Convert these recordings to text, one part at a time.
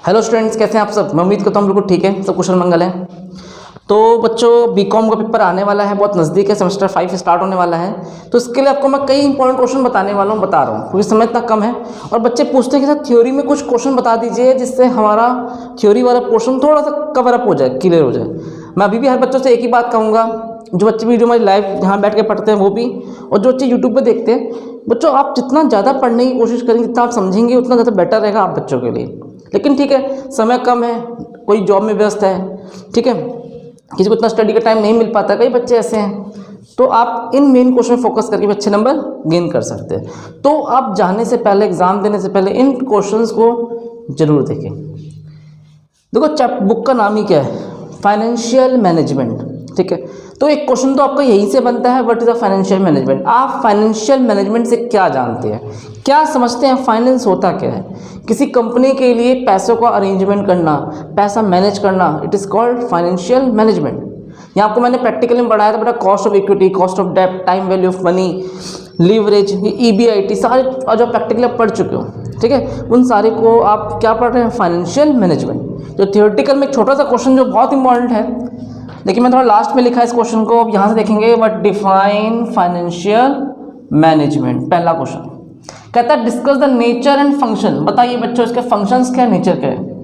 Hello students, कैसे हैं आप सब। मैं उम्मीद करता हूँ बिल्कुल ठीक है, सब कुशल मंगल है। तो बच्चों, बीकॉम का पेपर आने वाला है, बहुत नज़दीक है, सेमेस्टर 5 स्टार्ट होने वाला है। तो इसके लिए आपको मैं कई इंपॉर्टेंट क्वेश्चन बता रहा हूँ क्योंकि समय इतना कम है। और बच्चे पूछते हैं कि सर थ्योरी में कुछ क्वेश्चन बता दीजिए जिससे हमारा थ्योरी वाला पोर्शन थोड़ा सा कवर अप हो जाए, क्लियर हो जाए। मैं अभी भी हर बच्चों से एक ही बात कहूँगा, जो बच्चे वीडियो हमारी लाइव यहाँ बैठ के पढ़ते हैं वो भी, और जो बच्चे यूट्यूब पे देखते हैं, बच्चों आप जितना ज़्यादा पढ़ने की कोशिश करेंगे, जितना आप समझेंगे उतना ज़्यादा बेटर रहेगा आप बच्चों के लिए। लेकिन ठीक है, समय कम है, कोई जॉब में व्यस्त है, ठीक है, किसी को इतना स्टडी का टाइम नहीं मिल पाता, कई बच्चे ऐसे हैं। तो आप इन मेन क्वेश्चन में फोकस करके भी अच्छे नंबर गेन कर सकते हैं। तो आप जाने से पहले, एग्ज़ाम देने से पहले इन क्वेश्चंस को जरूर देखें। देखो, बुक का नाम ही क्या है, फाइनेंशियल मैनेजमेंट, ठीक है। तो एक क्वेश्चन तो आपका यहीं से बनता है, what is the financial management. आप फाइनेंशियल मैनेजमेंट से क्या जानते हैं, क्या समझते हैं, फाइनेंस होता क्या है। किसी कंपनी के लिए पैसों का अरेंजमेंट करना, पैसा मैनेज करना, it is called financial management. यहाँ आपको मैंने प्रैक्टिकली में पढ़ाया था बेटा, cost of equity, cost of डेब्ट, time value of money, leverage, EBIT, सारे जो प्रैक्टिकली आप पढ़ चुके हो, ठीक है, उन सारे को आप क्या पढ़ रहे हैं, फाइनेंशियल मैनेजमेंट। जो थियोरेटिकल में एक छोटा सा क्वेश्चन जो बहुत इंपॉर्टेंट है, लेकिन मैं थोड़ा लास्ट में लिखा है इस क्वेश्चन को, अब यहाँ से देखेंगे, व्हाट डिफाइन फाइनेंशियल मैनेजमेंट। पहला क्वेश्चन कहता है discuss the nature and function. बताइए बच्चों, इसके फंक्शंस क्या है, नेचर क्या है।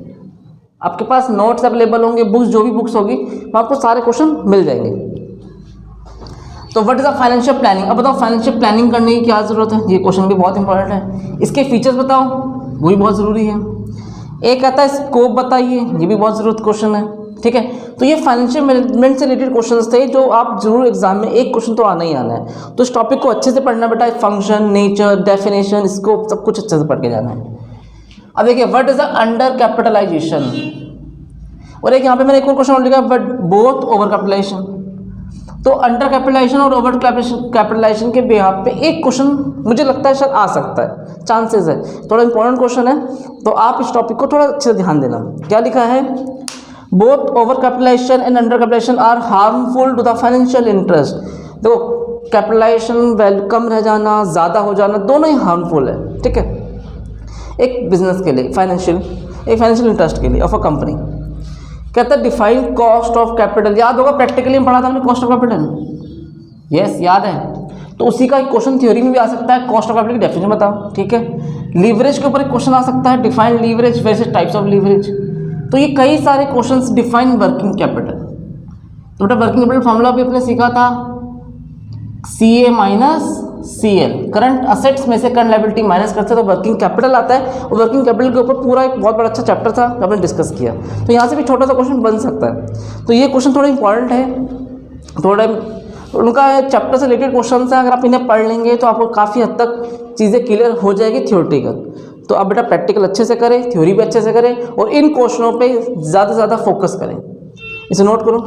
आपके पास नोट्स अवेलेबल होंगे, बुक्स, जो भी बुक्स होगी वहाँ आपको सारे क्वेश्चन मिल जाएंगे। तो what is the financial planning. अब बताओ फाइनेंशियल प्लानिंग करने की क्या जरूरत है, ये क्वेश्चन भी बहुत इंपॉर्टेंट है। इसके फीचर्स बताओ, वो भी बहुत ज़रूरी है। एक कहता है स्कोप बताइए, ये भी बहुत ज़रूरत क्वेश्चन है, ठीक है। तो ये फाइनेंशियल मैनेजमेंट से रिलेटेड क्वेश्चंस थे जो आप जरूर एग्जाम में एक क्वेश्चन तो आना ही आना है। तो इस टॉपिक को अच्छे से पढ़ना बेटा, फंक्शन, नेचर, डेफिनेशन, स्कोप, सब कुछ अच्छे से पढ़ के जाना है। अब देखिए, what is the under capitalisation. और एक यहाँ पे मैंने एक और क्वेश्चन और लिखा, बट बोथ ओवर कैपिटलाइजेशन। तो अंडर कैपिटलाइजेशन और ओवर कैपिटलाइजेशन के बिहाफ पे एक क्वेश्चन मुझे लगता है शायद आ सकता है, चांसेस है, थोड़ा इंपॉर्टेंट क्वेश्चन है। तो आप इस टॉपिक को थोड़ा अच्छे से ध्यान देना। क्या लिखा है, both over capitalization and under capitalization are harmful to the financial interest. देखो, कैपिटलाइजेशन वैल्यू कम रह जाना, ज़्यादा हो जाना, दोनों ही हार्मफुल है, ठीक है, एक बिजनेस के लिए, एक फाइनेंशियल इंटरेस्ट के लिए ऑफ अ कंपनी। कहता है डिफाइन कॉस्ट ऑफ कैपिटल। याद होगा प्रैक्टिकली में पढ़ा था हमने कॉस्ट ऑफ कैपिटल, यस याद है। तो उसी का एक क्वेश्चन थ्योरी में भी आ सकता है, कॉस्ट ऑफ कैपिटल की डेफिनेशन बताओ, ठीक है। लीवरेज के ऊपर एक क्वेश्चन आ सकता है, define leverage versus types of leverage. तो ये कई सारे क्वेश्चंस, डिफाइन वर्किंग कैपिटल। तो बेटा वर्किंग कैपिटल फॉर्मूला भी अपने सीखा था, CA minus CL, current assets में से करंट लायबिलिटी माइनस करते हैं तो वर्किंग कैपिटल आता है। और वर्किंग कैपिटल के ऊपर पूरा एक बहुत बड़ा अच्छा चैप्टर था, हमने डिस्कस किया। तो यहाँ से भी छोटा सा क्वेश्चन बन सकता है। तो ये क्वेश्चन थोड़ा इंपॉर्टेंट है, थोड़ा उनका चैप्टर से रिलेटेड क्वेश्चन है। अगर आप इन्हें पढ़ लेंगे तो आपको काफ़ी हद तक चीज़ें क्लियर हो जाएगी थियोरेटिकल। तो अब बेटा प्रैक्टिकल अच्छे से करें, थ्योरी भी अच्छे से करें, और इन क्वेश्चनों पे ज़्यादा से ज़्यादा फोकस करें। इसे नोट करो।